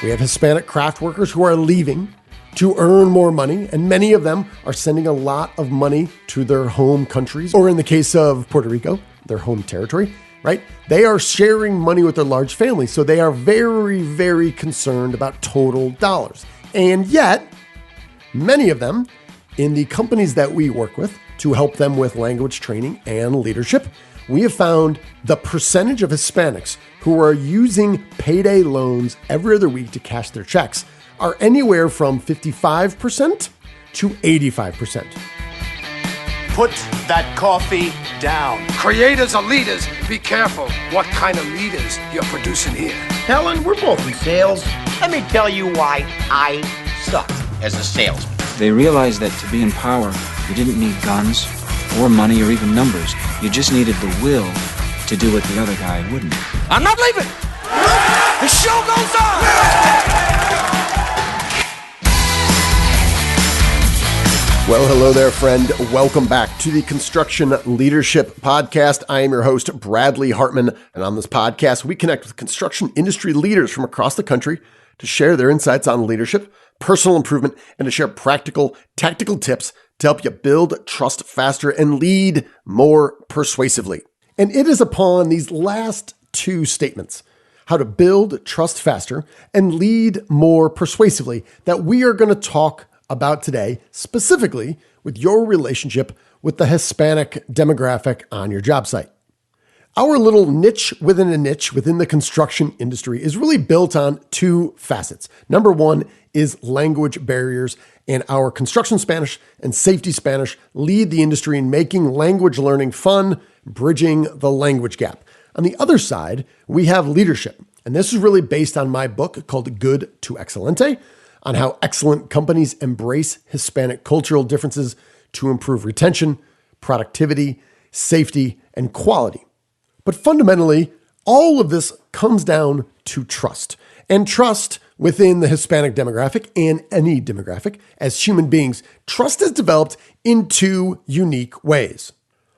We have Hispanic craft workers who are leaving to earn more money, and many of them are sending a lot of money to their home countries, or in the case of Puerto Rico, their home territory, right? They are sharing money with their large families, so they are very, very concerned about total dollars. And yet, many of them, in the companies that we work with to help them with language training and leadership, we have found the percentage of Hispanics who are using payday loans every other week to cash their checks are anywhere from 55% to 85%. Put that coffee down. Creators are leaders. Be careful what kind of leaders you're producing here. Helen, we're both in sales. Let me tell you why I suck as a salesman. They realized that to be in power, you didn't need guns or money or even numbers. You just needed the will to do what the other guy wouldn't. I'm not leaving. The show goes on. Well, hello there, friend. Welcome back to the Construction Leadership Podcast. I am your host, Bradley Hartman, and on this podcast, we connect with construction industry leaders from across the country to share their insights on leadership, personal improvement, and to share practical, tactical tips to help you build trust faster and lead more persuasively. And it is upon these last two statements, how to build trust faster and lead more persuasively, that we are going to talk about today, specifically with your relationship with the Hispanic demographic on your job site. Our little niche within a niche within the construction industry is really built on two facets. Number one is language barriers, and our construction Spanish and safety Spanish lead the industry in making language learning fun, bridging the language gap. On the other side, we have leadership, and this is really based on my book called Good to Excelente, on how excellent companies embrace Hispanic cultural differences to improve retention, productivity, safety, and quality. But fundamentally, all of this comes down to trust. And trust within the Hispanic demographic and any demographic, as human beings, trust is developed in two unique ways.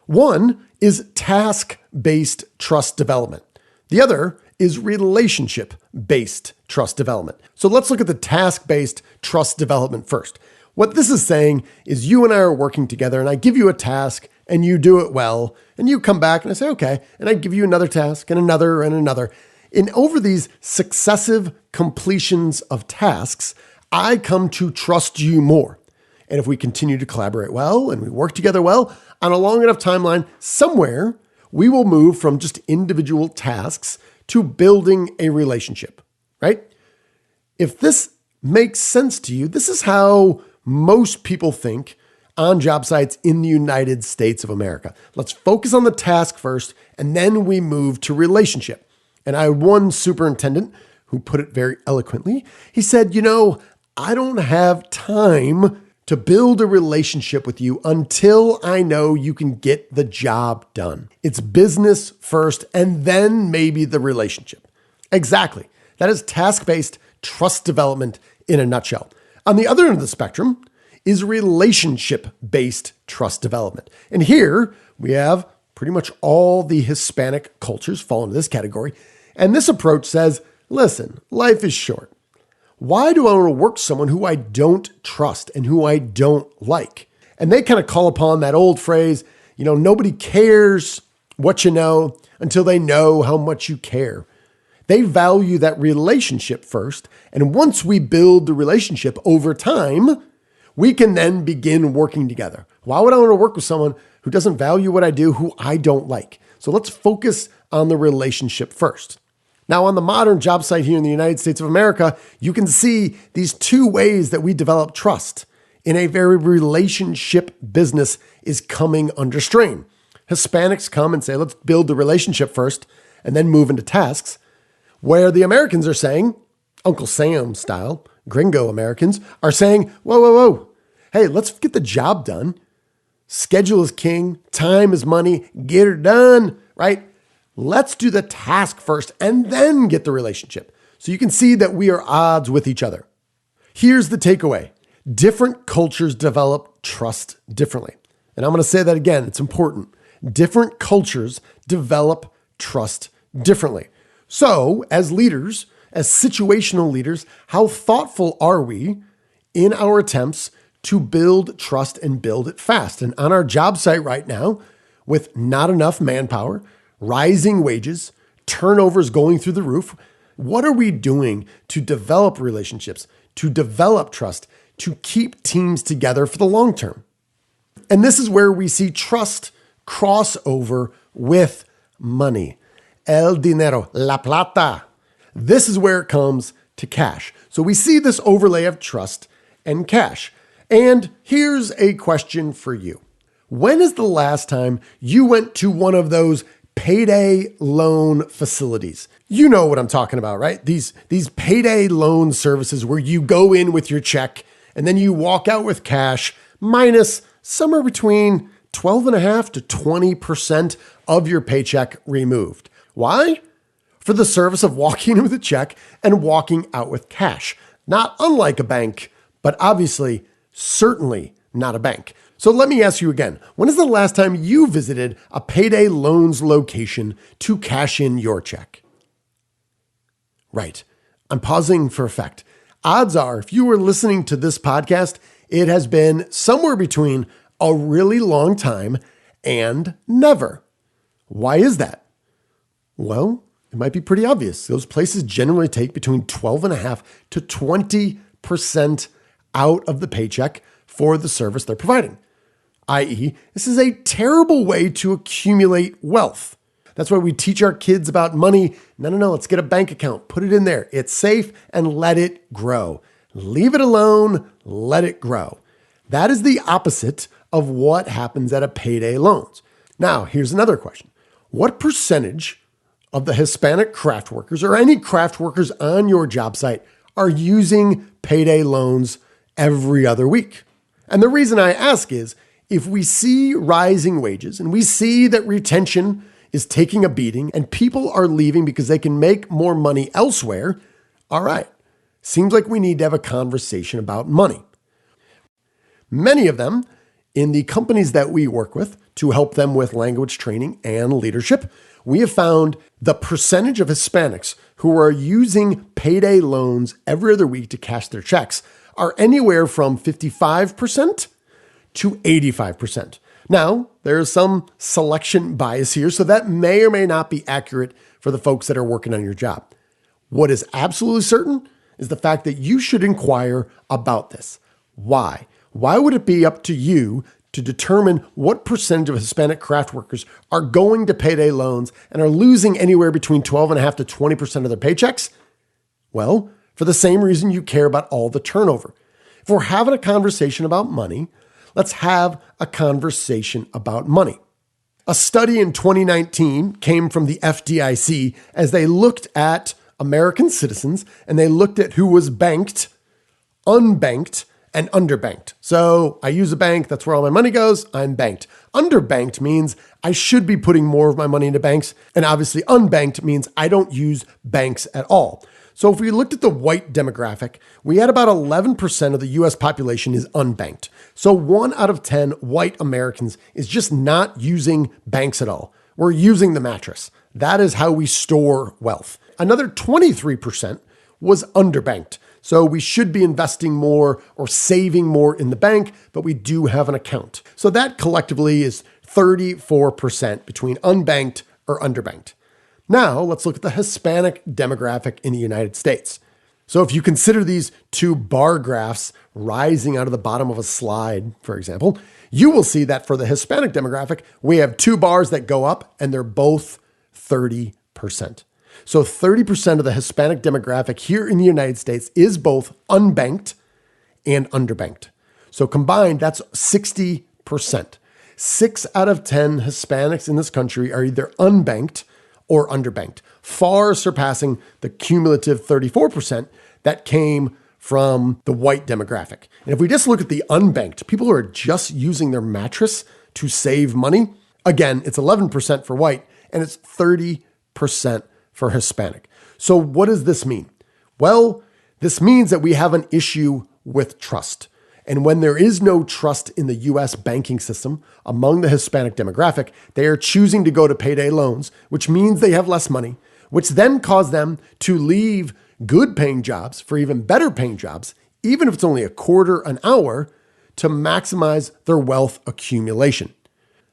One is task-based trust development. The other is relationship-based trust development. So let's look at the task-based trust development first. What this is saying is you and I are working together and I give you a task and you do it well and you come back and I say, okay, and I give you another task and another and another. And over these successive completions of tasks, I come to trust you more. And if we continue to collaborate well and we work together well on a long enough timeline, somewhere we will move from just individual tasks to building a relationship, right? If this makes sense to you, this is how most people think on job sites in the United States of America. Let's focus on the task first, and then we move to relationship. And I had one superintendent who put it very eloquently. He said, I don't have time to build a relationship with you until I know you can get the job done. It's business first and then maybe the relationship. Exactly. That is task-based trust development in a nutshell. On the other end of the spectrum is relationship-based trust development. And here we have pretty much all the Hispanic cultures fall into this category. And this approach says, listen, life is short. Why do I want to work with someone who I don't trust and who I don't like? And they kind of call upon that old phrase, nobody cares what you know until they know how much you care. They value that relationship first. And once we build the relationship over time, we can then begin working together. Why would I want to work with someone who doesn't value what I do, who I don't like? So let's focus on the relationship first. Now, on the modern job site here in the United States of America, you can see these two ways that we develop trust in a very relationship business is coming under strain. Hispanics come and say, let's build the relationship first and then move into tasks, where the Americans are saying, Uncle Sam style, gringo Americans are saying, whoa. Hey, let's get the job done. Schedule is king. Time is money. Get it done, right? Let's do the task first and then get the relationship. So you can see that we are odds with each other. Here's the takeaway. Different cultures develop trust differently. And I'm going to say that again. It's important. Different cultures develop trust differently. So as leaders, as situational leaders, how thoughtful are we in our attempts to build trust and build it fast? And on our job site right now, with not enough manpower, rising wages, turnovers going through the roof, what are we doing to develop relationships, to develop trust, to keep teams together for the long term? And this is where we see trust cross over with money. El dinero, la plata. This is where it comes to cash. So we see this overlay of trust and cash. And here's a question for you. When is the last time you went to one of those payday loan facilities? You know what I'm talking about, right? These payday loan services where you go in with your check and then you walk out with cash minus somewhere between 12.5% to 20% of your paycheck removed. Why? For the service of walking in with a check and walking out with cash. Not unlike a bank, but obviously, certainly not a bank. So let me ask you again, when is the last time you visited a payday loans location to cash in your check? Right. I'm pausing for effect. Odds are, if you were listening to this podcast, it has been somewhere between a really long time and never. Why is that? Well, it might be pretty obvious. Those places generally take between 12.5% to 20% out of the paycheck for the service they're providing. I.e., this is a terrible way to accumulate wealth. That's why we teach our kids about money. No, let's get a bank account, put it in there. It's safe and let it grow. Leave it alone, let it grow. That is the opposite of what happens at a payday loans. Now, here's another question. What percentage of the Hispanic craft workers or any craft workers on your job site are using payday loans every other week? And the reason I ask is, if we see rising wages and we see that retention is taking a beating and people are leaving because they can make more money elsewhere, all right, seems like we need to have a conversation about money. Many of them in the companies that we work with to help them with language training and leadership, we have found the percentage of Hispanics who are using payday loans every other week to cash their checks are anywhere from 55% to 85%. Now, there's some selection bias here, so that may or may not be accurate for the folks that are working on your job. What is absolutely certain is the fact that you should inquire about this. Why? Why would it be up to you to determine what percentage of Hispanic craft workers are going to payday loans and are losing anywhere between 12.5% to 20% of their paychecks? Well, for the same reason you care about all the turnover. If we're having a conversation about money, let's have a conversation about money. A study in 2019 came from the FDIC as they looked at American citizens and they looked at who was banked, unbanked, and underbanked. So I use a bank, that's where all my money goes, I'm banked. Underbanked means I should be putting more of my money into banks, and obviously unbanked means I don't use banks at all. So if we looked at the white demographic, we had about 11% of the US population is unbanked. So 1 out of 10 white Americans is just not using banks at all. We're using the mattress. That is how we store wealth. Another 23% was underbanked. So we should be investing more or saving more in the bank, but we do have an account. So that collectively is 34% between unbanked or underbanked. Now let's look at the Hispanic demographic in the United States. So if you consider these two bar graphs rising out of the bottom of a slide, for example, you will see that for the Hispanic demographic, we have two bars that go up and they're both 30%. So 30% of the Hispanic demographic here in the United States is both unbanked and underbanked. So combined, that's 60%. 6 out of 10 Hispanics in this country are either unbanked or underbanked, far surpassing the cumulative 34% that came from the white demographic. And if we just look at the unbanked, people who are just using their mattress to save money, again, it's 11% for white and it's 30% for Hispanic. So what does this mean? Well, this means that we have an issue with trust. And when there is no trust in the US banking system among the Hispanic demographic, they are choosing to go to payday loans, which means they have less money, which then cause them to leave good paying jobs for even better paying jobs, even if it's only a quarter an hour, to maximize their wealth accumulation.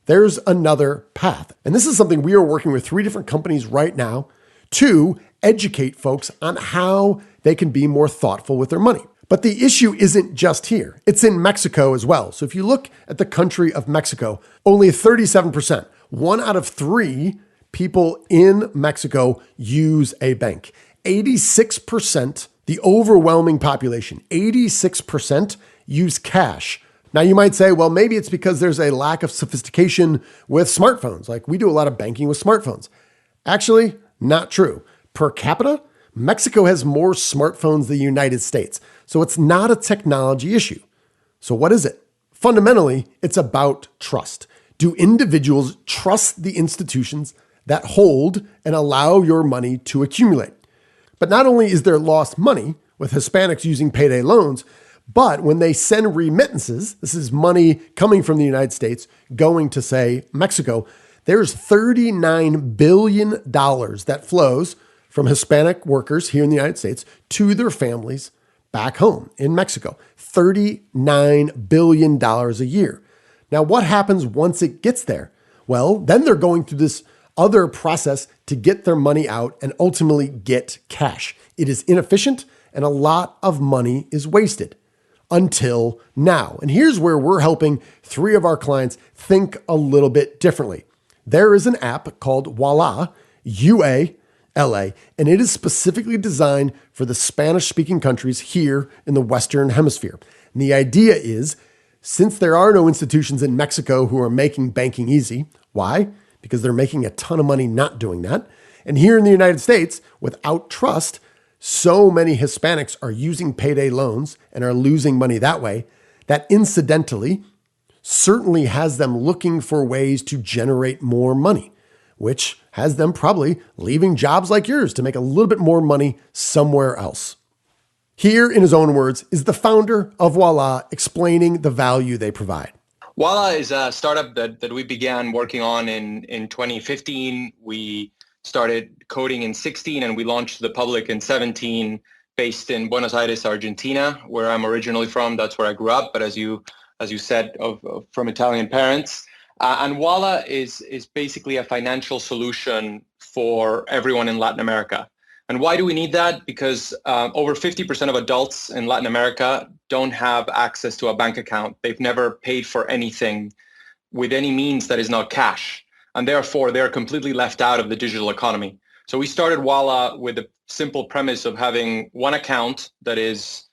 There's another path. And this is something we are working with 3 different companies right now to educate folks on how they can be more thoughtful with their money. But the issue isn't just here. It's in Mexico as well. So if you look at the country of Mexico, only 37%, 1 out of 3 people in Mexico use a bank. 86%, the overwhelming population, 86% use cash. Now you might say, well, maybe it's because there's a lack of sophistication with smartphones. Like we do a lot of banking with smartphones. Actually, not true. Per capita, Mexico has more smartphones than the United States. So it's not a technology issue. So what is it? Fundamentally, it's about trust. Do individuals trust the institutions that hold and allow your money to accumulate? But not only is there lost money with Hispanics using payday loans, but when they send remittances, this is money coming from the United States going to, say, Mexico, there's $39 billion that flows from Hispanic workers here in the United States to their families back home in Mexico. $39 billion a year. Now, what happens once it gets there? Well, then they're going through this other process to get their money out and ultimately get cash. It is inefficient and a lot of money is wasted until now. And here's where we're helping 3 of our clients think a little bit differently. There is an app called Uala, Uala, and it is specifically designed for the Spanish-speaking countries here in the Western Hemisphere. And the idea is, since there are no institutions in Mexico who are making banking easy, why? Because they're making a ton of money not doing that. And here in the United States, without trust, so many Hispanics are using payday loans and are losing money that way, that incidentally certainly has them looking for ways to generate more money, which has them probably leaving jobs like yours to make a little bit more money somewhere else. Here, in his own words, is the founder of Ualá explaining the value they provide. Uala is a startup that we began working on in 2015. We started coding in 16 and we launched to the public in 17, based in Buenos Aires, Argentina, where I'm originally from. That's where I grew up, but as you said, from Italian parents. And Uala is basically a financial solution for everyone in Latin America. And why do we need that? Because over 50% of adults in Latin America don't have access to a bank account. They've never paid for anything with any means that is not cash. And therefore, they're completely left out of the digital economy. So we started Uala with the simple premise of having one account that is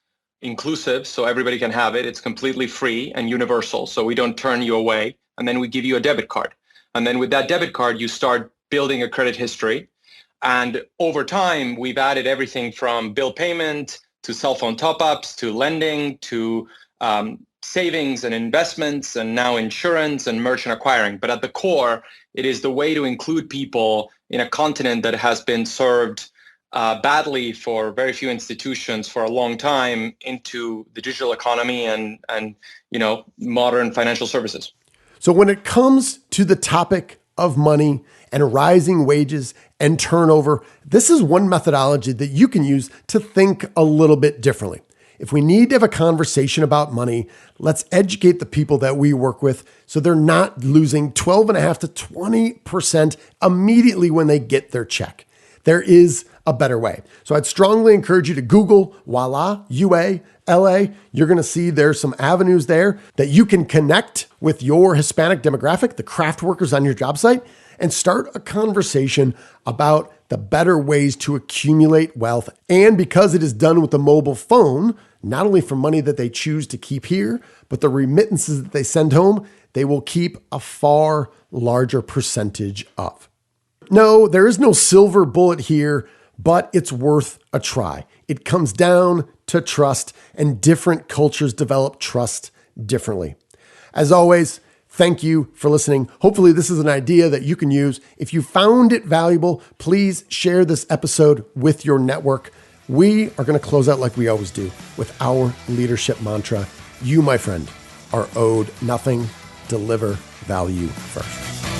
inclusive, so everybody can have it. It's completely free and universal, so we don't turn you away. And then we give you a debit card. And then with that debit card, you start building a credit history. And over time, we've added everything from bill payment to cell phone top-ups to lending to savings and investments and now insurance and merchant acquiring. But at the core, it is the way to include people in a continent that has been served badly for very few institutions for a long time into the digital economy and modern financial services. So when it comes to the topic of money and rising wages and turnover, this is one methodology that you can use to think a little bit differently. If we need to have a conversation about money, let's educate the people that we work with so they're not losing 12.5% to 20% immediately when they get their check. There is a better way. So I'd strongly encourage you to Google Ualá, Uala. You're going to see there's some avenues there that you can connect with your Hispanic demographic, the craft workers on your job site, and start a conversation about the better ways to accumulate wealth. And because it is done with the mobile phone, not only for money that they choose to keep here, but the remittances that they send home, they will keep a far larger percentage of. No, there is no silver bullet here, but it's worth a try. It comes down to trust, and different cultures develop trust differently. As always, thank you for listening. Hopefully this is an idea that you can use. If you found it valuable, please share this episode with your network. We are going to close out like we always do with our leadership mantra. You, my friend, are owed nothing. Deliver value first.